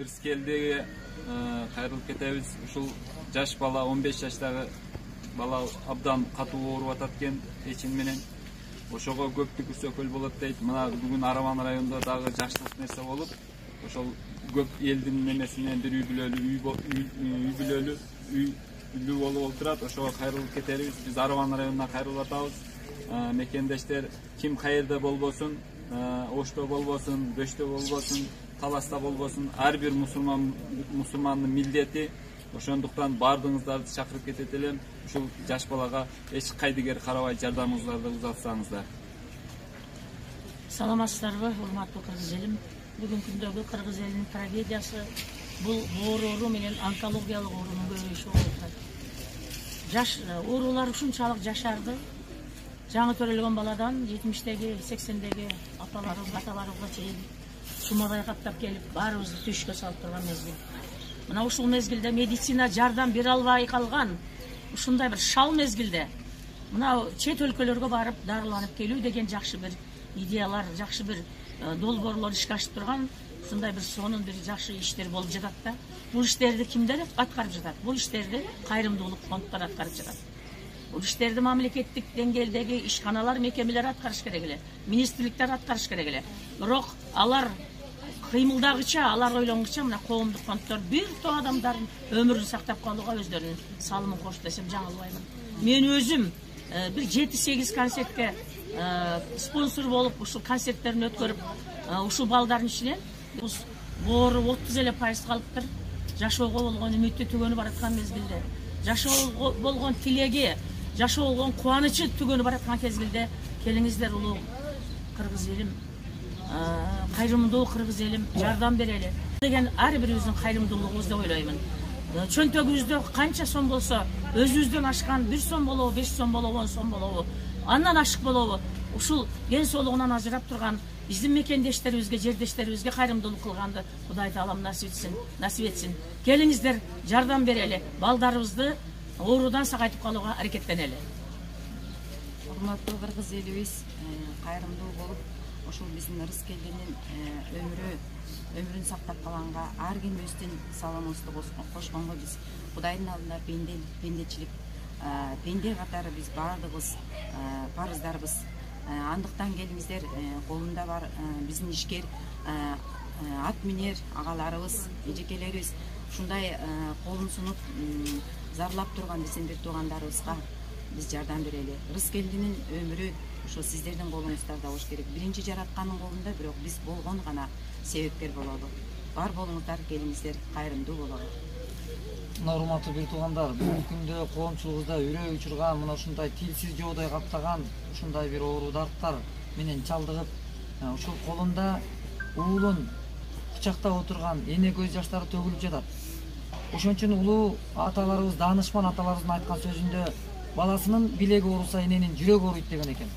Ырскелдеги кайрылып кетебиз. Ушул жаш бала 15 жаштагы бала абдан катуу ооруп атат экен эчин менен. Ошого көптүк сөкөл болот дейт. Мына бүгүн Араван районунда дагы жакшылык нерсе болуп, ошол көп элдин немесинен бир үй бүлөлүү болуп отурат. Ошого кайрылып кетербиз. Биз Араван районуна кайрылып атабыз. Мекендештер ким кайерде болбосун, Ошто болбосун, Бөштө болбосун, Таласта болбосун, ар бир мусулмандын милдети. Ошондуктан бардыгыңыздарды чакырып кетет элем. Ушул жаш балага эч кайдыгер карабай жардамыңыздарды узатсаңыздар. Саламатсыздарбы, урматтуу кыргыз элим. Бүгүнкү күндөгү кыргыз элинин трагедиясы бул оору менен онкологиялык оорунун көбөйүшү болуп атат. Жаш оорулар ушунчалык жашарды. Жаңы төрөлгөн баладан 70-деги, 80-деги аталарыбызга чейин сумадай каптап келип, баарыбызды түшкө салып турган мезгил. Мына ушул мезгилде медицина жардам бере албай калган, ушундай бир шал мезгилде мына чет өлкөлөргө барып дарыланып келүү деген жакшы бир идеялар, жакшы бир долбоорлор ишке ашып турган, ушундай бир сонун бир жакшы иштер болуп жатат да. Бул иштерди кимдер аткарып жатат? Бул иштерди кайрымдуулук фонддор аткарып жатат. Бул иштерди мамлекеттик деңгээлдеги ишканалар, мекемелер аткарыш керек эле, министрликтер аткарыш керек эле. Бирок алар кыймылдагыча, алар ойлонгуча мына коомдук фонддор бир топ адамдардын өмүрүн сактап калууга өздөрүнүн салымын кошtu десем жаңылбаймын. Мен өзүм бир 7-8 концертке спонсор болуп, ушул концерттерин өткөрүп, ушул балдардын ичинен боору 30% калыптыр. Жашоого болгон үмүтү түгөнүп бараткан мезгилде, жашоого болгон тилеги, жашоого болгон кубанычы түгөнүп бараткан кезгилде келиңиздер улуу кыргыз элим, кайрымдуу кыргыз элим, жардам берели деген ар бирибиздин кайрымдуулугубуз деп ойлоймун. Чөнтөгүбүздө канча сом болсо, өзүбүздөн ашкан 1 сом болобу, 5 сом болобу, 10 сом болобу, андан ашык болобу, ушул ден соолугунан ажырап турган биздин мекендештерибизге, жердештерибизге кайрымдуулук кылганды Кудай таалам насип этсин. Келиңиздер, жардам берели, балдарыбызды оорудан сагайтып калууга аракеттенели. Урматтуу кыргыз элибиз кайрымдуу болуп, ошол биздин Ырскелдинин өмүрүн сактап калганга ар ким өздүн салымыбызды кошконго биз Кудайдын алдында пендечилик, пенде катары биз баардыгыбыз парыздарбыз. Андыктан келиңиздер, колунда бар биздин ишкер ат минер агаларыбыз, эжекелерибиз ушундай колун сунуп зарлап турган биздин бир туугандарыбызга биз жардам берели. Ырскелдинин өмүрү ошо сиздердин колуңуздарда болуш керек. Биринчи жараткандын колунда, бирок биз болгон гана себепкер бололу. Бар болуңуздар, келиңиздер, кайрымдуу бололу. Урматтуу бир туугандар, бүгүнкү күндө коомчулугубузда үрөө учурган, мына ушундай тилсиз жоодой каптаган ушундай бир оору дарттар менен чалдыгып, ушул колунда уулун кучактап отурган эне көз жаштары төгүлүп жатат. Ошон үчүн улуу аталарыбыз, даанышман аталарыбыздын айткан сөзүндө баласынын билеги ооруса эненин жүрөгү ооруйт деген экен.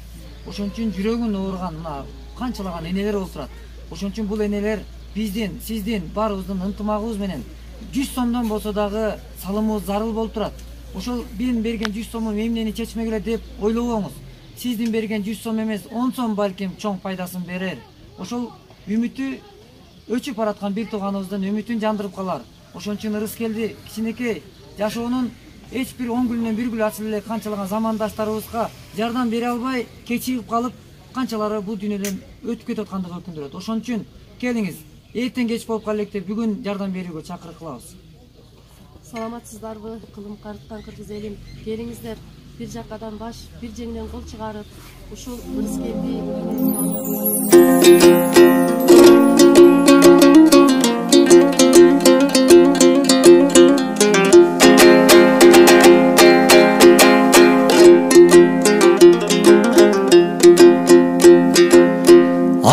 Ошон үчүн жүрөгүн ооруган мына канчалаган энелер болуп турат. Ошон үчүн бул энелер биздин, сиздин баарыбыздын ынтымагыбыз менен 100 сомдон болсо дагы салымыбыз зарыл болуп турат. Ошол мен берген 100 сомум эмнени чечмек эле деп ойлобоңуз. Сиздин берген 100 сом эмес, 10 сом балким чоң пайдасын берер. Ошол үмүтү өчүп бараткан бир тууганыбыздын үмүтүн жандырып калар. Ошон үчүн Ырскелди кичинекей жашоонун эч бир 10 күнүнөн бир күн ачылып эле канчалаган замандаштарыбызга жардам бере албай кечигип калып, канчалары бул дүйнөдөн өтүп кетип аткандыгы өкүндүрөт. Ошон үчүн келиңиз, эртең кеч болуп калып элек бүгүн жардам берүүгө чакырык кылабыз. Саламатсыздарбы, кылым карыткан кыргыз элим. Келиңиздер, бир жакадан баш, бир жеңден кол чыгарып, ушул Ырскелди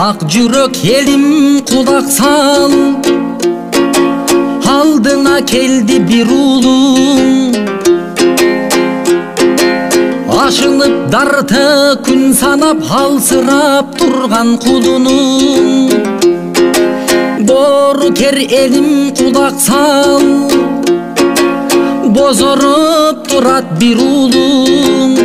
Ак жүрөк элим кулак сал, алдыңа келди бир уулуң, ашынып дарты күн санап алсырап турган кулунуң. Бору кер элим кулак сал, бозоруп турат бир уулуң.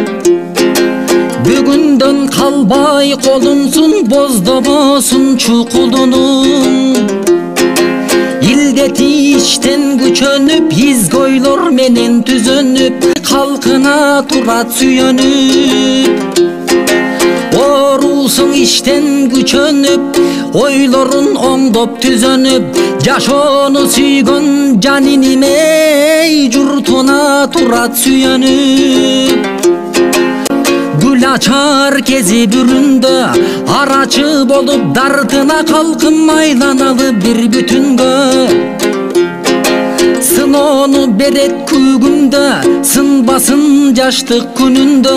Бүгүндөн калбай колунсун, боздобосун чукулунуң. Илде иштен күчөнүп, изгойлор менен түзөнүп, халкына турат сүйөнүп. Орусуң иштен күчөнүп, ойлорун оңдоп түзөнүп, жашоону сүйгөн жаниним эй, журтуна турат сүйөнүп. Гүл ачар кези бүрүндө, арачы болуп дартына калкын айланалы бир бүтүнгө. Сыноону берет күүгүндө, сынбасын жаштык күнүндө,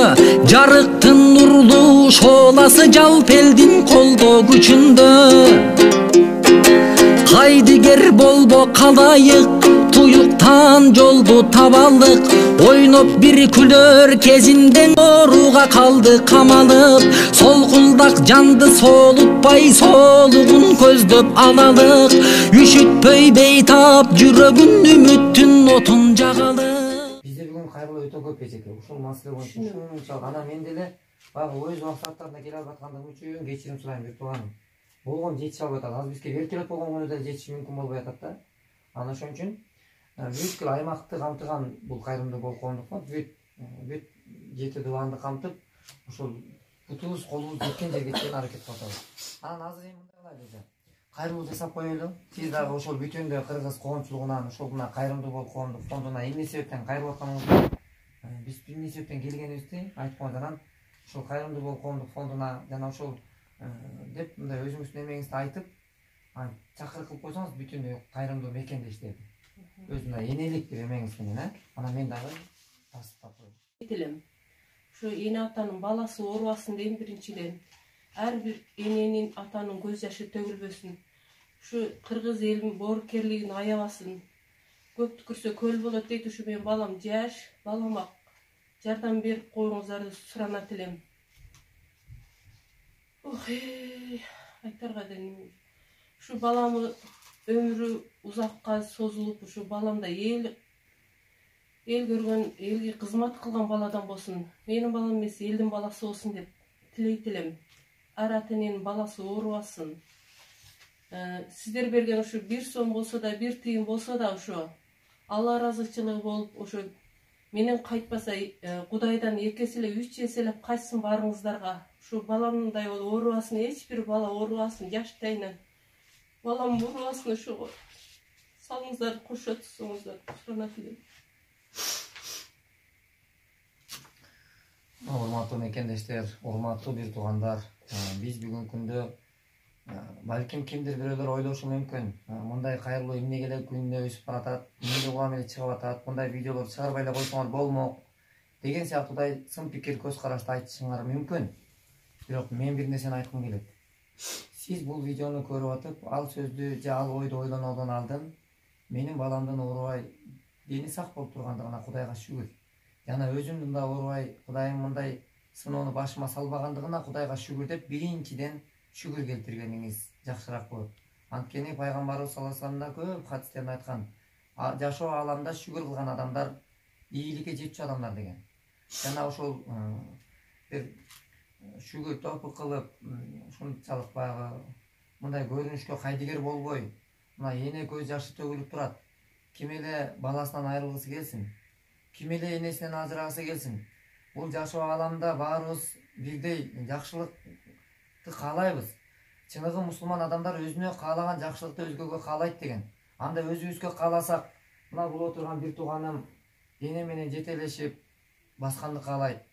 жарыктын нурлуу шооласы жалп элдин колдоо күчүндө. Кайдыгер болбо калайык, туюктан жолду табалык, ойноп бир күлөр кезинден ооруга калды камалып. Солкулдак жанды солутпай, солугун көздөп алалык, үшүтпөй бейтап жүрөгүн үмүттүн отун жагалык. Бизде бүгүн кайрылуу өтө көп эчеке. Ушул маселе боюнча ушунчалык анан мен деле баягы өз максаттарына келе албай аткандыгым үчүн кечирим сурайм бир тууганым. Болгон жетише албай атат. Азыр бизге вертолет болгон күнү да жетиши мүмкүн болбой атат да. Анан ошон үчүн бүткүл аймакты камтыган бул кайрымдуу болуп коомдуктан бүт жети дубанды камтып, ошол бутубуз колубуз жеткен жерге чейин аракет кылып атабыз. Анан азыр эми мындай кылайлы. Кайрылуу жасап коелу. Сиз дагы ошол бүтүндө кыргыз коомчулугунан ошол мына кайрымдуу болуп коомдук фондуна эмне себептен кайрылып атканыңызды, биз эмне себептен келгенибизди айтып коюңуз. Анан ошол кайрымдуу болуп коомдук фондуна жана ошол деп мындай өзүңүздүн эмеңизди айтып, чакырык кылып койсоңуз бүтүндөй кайрымдуу мекенде иштейт. Өзүнө энелик бир эмеңиз менен, анан мен дагы тастыктап коеюн. Айтылем. Şu эне атанын баласы оорубасын дейм биринчиден. Ар бир эненин атанын көз жашы төгүлбөсүн. Şu кыргыз элин боорукерлигин аябасын. Көп түкүрсө көл болот дейт. Ушу менин балам жаш, балама жардам берип коюңуздарды сурана тилем. Айтарга ден. Şu баламы өмүрү узакка созулуп, ушу баламда эл көргөн, элге кызмат кылган баладан болсун. Менин балам эмес, элдин баласы болсун деп тилейт элем. Ар ата эненин баласы оорубасын. Сиздер берген ушу 1 сом болсо да, 1 тыйын болсо да, ушу Алла ыраазычылыгы болуп, ушу менен кайтпаса Кудайдан 2 эселеп, 3 эселеп кайтсын барыңыздарга. Ушу баламдай оорубасын, эч бир бала оорубасын, жаштайынан. Балам оорубасын, ошого салыңыздар, кошо тусуңуздар, сурана тилейм. Урматтуу мекендештер, урматтуу бир туугандар, биз бүгүнкү күндө балким кимдир бирөөлөр ойлошу мүмкүн. Мындай кайрылуу эмнеге эле күнүнө өсүп баратат, эмнеге улам эле чыгып атат, мындай видеолор чыгарбай эле койсоңор болмок деген сыяктуудай сын пикир көз карашты айтышыңар мүмкүн. Бирок мен бир нерсени айткым келет. Сиз бул видеону көрүп атып, ал сөздү же ал ойду ойлонодон алдын менин баламдын оорубай дени сак болуп тургандыгына Кудайга шүгүр. Жана өзүмдүн да оорубай, Кудайым мындай сыноону башыма салбагандыгына Кудайга шүгүр деп биринчиден шүгүр келтиргениңиз жакшыраак болот. Анткени пайгамбарыбыз саллаллаху алейхи вассалам да көп хадистерде айткан, жашоо аламда шүгүр кылган адамдар ийгиликке жетчү адамдар деген. Жана ошол бир шүгүр топу кылып, ушунчалык баягы мындай көрүнүшкө кайдыгер болбой, мына эне көз жашы төгүлүп турат. Ким эле баласынан айрылгысы келсин, ким эле энесинен ажырагысы келсин. Бул жашоо аламда баарыбыз бирдей жакшылыкты каалайбыз. Чыныгы мусулман адамдар өзүнө каалаган жакшылыкты өзгөгө каалайт деген. Анда өзүбүзгө кааласак, мына бул отурган бир тууганым эне менен жетелешип басканды каалайт.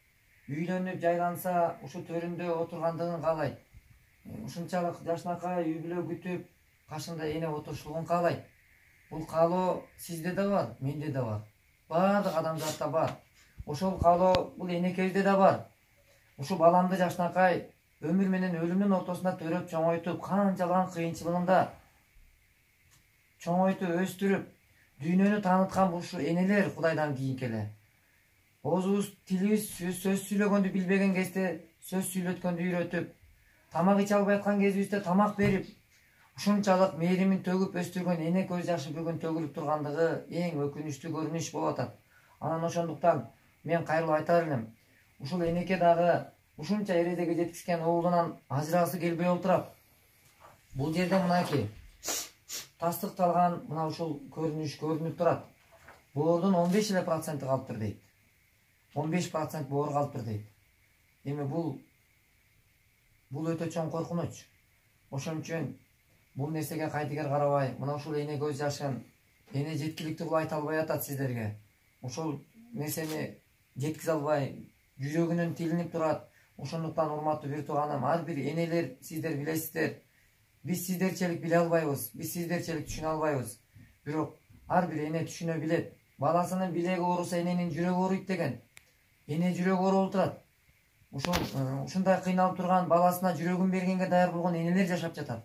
Үйлөнүп жайланса, ушу төрүндө отургандыгын каалайт. Ушунчалык жашнакай үй бүлө күтүп, кашында эне отурушулугун каалайт. Бул каалоо сизде да бар, менде да бар. Баардык адамзатта бар. Ошол каалоо бул энекебизде да бар. Ушу баламды жашнакай өмүр менен өлүмдүн ортосунда төрөп чоңойтуп, канчалган кыйынчылыгында чоңойтуп өстүрүп, дүйнөнү тааныткан ушу энелер Кудайдан кийинки эле. Оозубуз, тилибиз сөз сүйлөгөндү билбеген кезде сөз сүйлөткөндү үйрөтүп, тамак иче албай аткан кезибизде тамак берип, ушунчалык мээримин төгүп өстүргөн эне көз жашы бүгүн төгүлүп тургандыгы эң өкүнүчтүү көрүнүш болуп атат. Анан ошондуктан мен кайрылып айтар элем, ушул энеке дагы ушунча эрежеге жеткизген уулунан ажырагысы келбей олтурат. Бул жерде мынакей тастыкталган мына ушул көрүнүш көрүнүп турат. Боордун 15% калыптыр дейт. 15% боор калыптыр дейт. Эми бул өтө чоң коркунуч. Ошон үчүн бул нерсеге кайдыгер карабай, мына ушул эне көз жашын эне жеткиликтүү кылып айта албай атат сиздерге. Ошол нерсени жеткизе албай, жүрөгүнөн тилинип турат. Ошондуктан урматтуу бир тууганым, ар бир энелер сиздер билесиздер. Биз сиздерчелик биле албайбыз, биз сиздерчелик түшүнө албайбыз. Бирок ар бир эне түшүнө билет. Баласынын билеги ооруса эненин жүрөгү ооруйт деген. Эне жүрөгү оорулуп турат. Ушундай кыйналып турган баласына жүрөгүн бергенге даяр болгон энелер жашап жатат.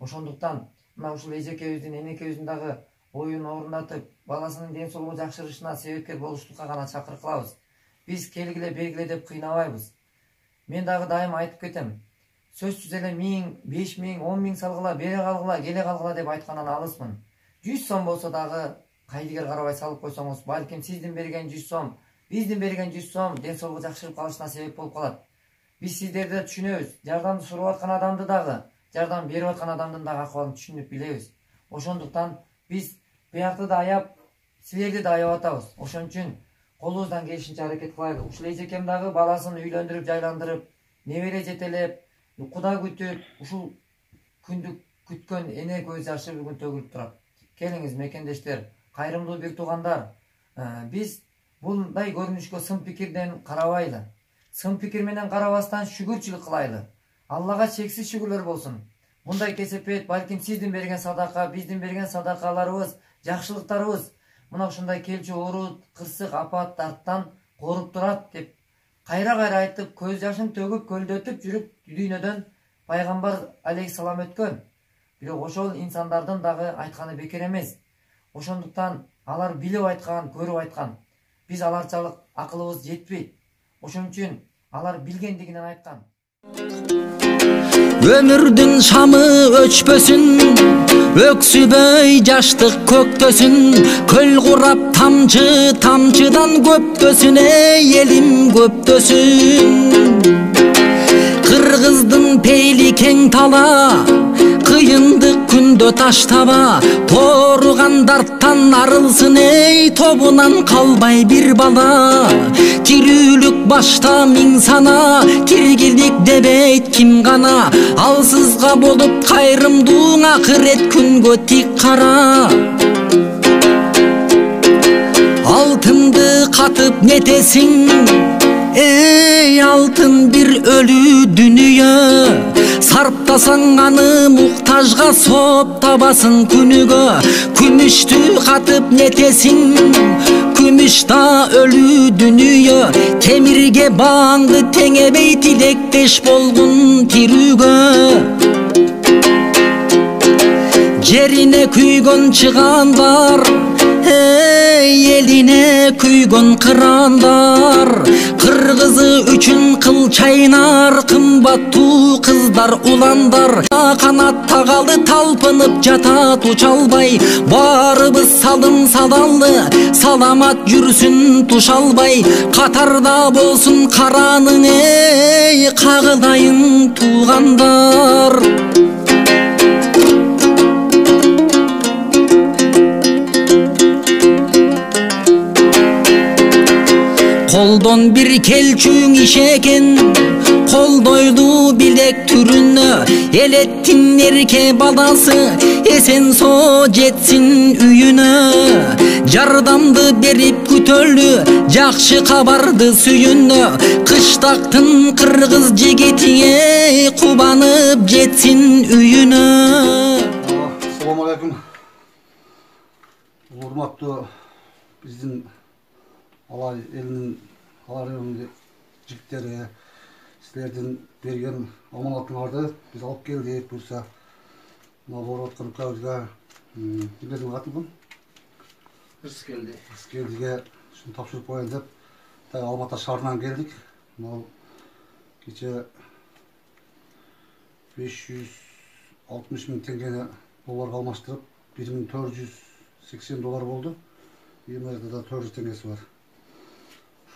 Ошондуктан мына ушул эжекебиздин, энекебиздин дагы оюн орундатып, баласынын ден соолугу жакшырышына себепкер болуштукка гана чакырып калабыз. Биз келгиле бергиле деп кыйнабайбыз. Мен дагы дайым айтып кетем. Сөзсүз эле 1000, 5000, 10 000 салгыла, бере калгыла, келе калгыла деп айткандан алыспын. 100 сом болсо дагы кайдыгер карабай салып койсоңуз, балким сиздин берген 100 сом, биздин берген 100 сом ден соолугу жакшырып калышына себеп болуп калат. Биз сиздерди түшүнөбүз. Жардам сурап аткан адамды дагы, жардам берип аткан адамдын дагы акыбалын түшүнүп билебиз. Ошондуктан биз биякты да аяп, силерди да аяп атабыз. Ошон үчүн колубуздан келишинче аракет кылайлы. Ушул эжекем дагы баласын үйлөндүрүп, жайландырып, небере жетелеп, куда күтүп, ушул күндү күткөн эне көз жашы бүгүн төгүлүп турат. Келиңиз мекендештер, кайрымдуу бир туугандар, биз bunday görünüşkө сын пикирден карабайлы. Сын пикир менен карабастан шүгүрчүлүк кылайлы. Аллага чексиз шүгүрлөр болсун. Мындай кесепет балким сиздин берген садака, биздин берген садакаларыбыз, жакшылыктарыбыз мына ушундай келчү оору, кырсык, апаттардан коруп турат деп кайра-кайра айтып, көз жашын төгүп, көлдөтүп жүрүп дүйнөдөн пайгамбар алейхиссалам өткөн. Бирок ошол инсандардын дагы айтканы бекер эмес. Ошондуктан алар билип айткан, көрүп айткан. Биз аларчалык акылыбыз жетпейт. Ошон үчүн алар билгендигинен айткан. Өмүрдүн шамы өчпөсүн, өксүбөй жаштык көктөсүн, көл курап тамчы тамчыдан көптөсүн, элим көптөсүн. Кыргыздын пейли кең тала, кыйындык күндө таштаба, тооругандардан арылсын, тобунан калбай бир бала. Тирүүлүк башта миң сана, тиргилик дебейт ким гана, алсызга болуп кайрымдуу акырет күнгө тик кара. Алтынды катып нетесиң, эй алтын бир өлүү дүнүйө, сарптасаң аны муктажга соп табасың күнүгө. Күмүштү катып нетесиң, күмүш да өлүү дүнүйө, темирге баңды теңебей тилектеш болгун тирүүгө. Жерине күйгөн чыгандар, элине күйгөн кырандар, кыргызы үчүн кыл чайнар, кымбаттуу кыздар уландар. Канат тагалды талпынып жатат уча албай, баарыбыз салым салалы, саламат жүрсүн туша албай. Катарда болсун караның, кагылайын туугандар. Колдон бир келчүң иш экен, колдойлу билек түрүнө, элеттин эрке баласы, эсен со жетсин үйүнө. Жардамды берип күтөлү, жакшы кабарды сүйүнө, кыштактын кыргыз жигитине кубанып жетсин үйүнө. Assalamu alaikum. Урматтуу биздин алар элинин жигиттери, силердин берген аманатыңарды биз алып келдик. Буюрса мына болуп аткан укабызга эмнедин катылган? Рыскелдиге ушуну тапшырып коеюн деп Алматы Ата шаарынан келдик. Мына кече 560 000 теңгени долларга алмаштырып, 1480 доллар болду. Эми да 400 теңгеси бар.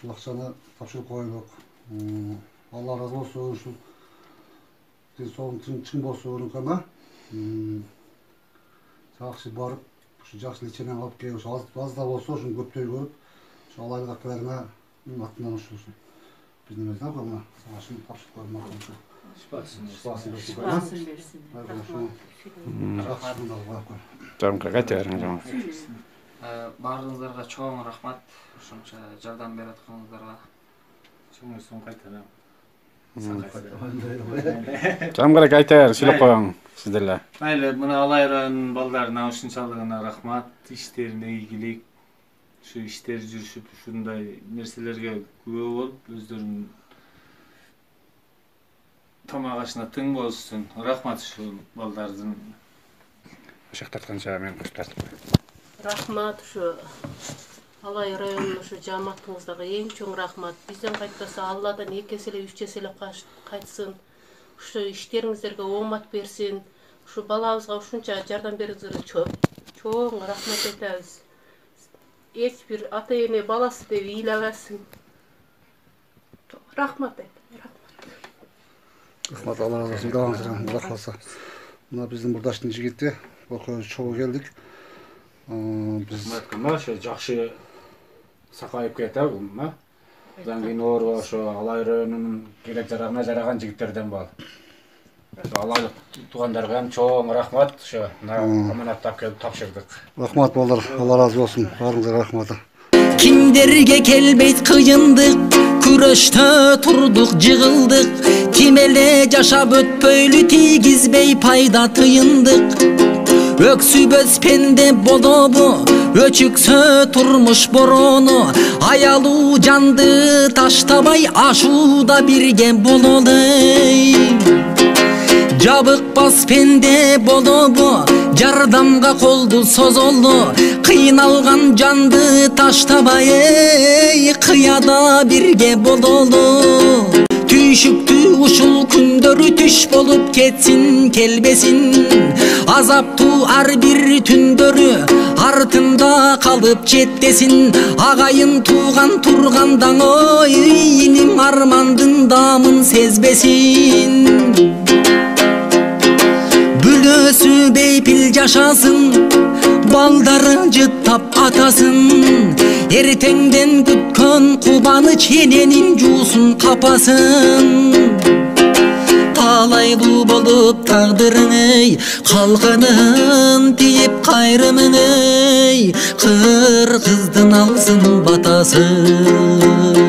Ушул акчаны тапшырып коелук. Алла разы болсун, ушул ден соолугуң чың болсун укама. жакшы барып, ушу жакшы лечение алып келип, ушу аз да болсо ушуну көптөй көрүп, ушу алайлык акаларыңа атынан ушул биздин эмесин мына сагашын тапшырып коюм ушул. Шифасын берсин. Жамка кайтарың жаман. Баарыңыздарга чоң рахмат. Ошончо жардам берип атканыңыздарга. Чоңуйсун кайтарам. Жамгара кайтар, сүйлөп коюң сиздерге. Майлы, мына Алай районунун балдарына ушунчалыгына рахмат. Иштерине ийгилик. Ушу иштер жүрүшүп, ушундай нерселерге күбө болуп, өздөрүнүн тамак ашына тың болсун. Рахмат ушу балдардын. Ошак тартканча мен куш тартып. Рахмат ушу Алай районунун ушу жааматыңыздагы эң чоң рахмат. Бизден кайтпаса Алладан 2 эселеп 3 эселеп кайтсын. Ушу иштериңиздерге оомат берсин. Ушу балабызга ушунча жардам берүүңүзгө чоң рахмат айтабыз. Эч бир ата эне баласы деп ыйлабасын. Рахмат айтам. Рахмат, Алла разы болсун. Даваңыздар, Алла кааласа. Мына биздин бурдаштын жигити, окуя чогуу келдик. Биз Маткама ошо жакшы сакайып кетет ма? Одан кийин оор ошо Алай районунун керек жарагына жараган жигиттерден бол. Алайлык туугандарга ham чоң рахмат. Ошо аманаттап келип тапшырдык. Рахмат балдар, Алла разы болсун. Баарыңызга рахмат. Кимдерге келбейт кыйындык, күрөштө турдук, жыгылдык. Ким эле жашап өтпөйлү, тийгизбей пайда тыйындык. Өксүбөз пенде болобу, өчүксө турмуш борону. Аялуу жанды таштабай, ашууда бирге бололу. Жабыкпас пенде болобу, жардамга колду созолу. Кыйналган жанды таштабай, кыяда бирге бололу. Түйшүктүү ушул күндөрү түш болуп кетсин, келбесин. Азаптуу ар бир түндөрү артында калып жетесин. Агайын тууган турганда ой, иним армандын дамын сезбесин. Бүлөсү бейпил жашасын, балдары жыттап атасын. Эртеңден күткөн кубаныч эненин жуусун капасын. Талайлуу болуп тагдырың эй, калканын тийип кайрымың эй, кыр кыздын алсын батасын.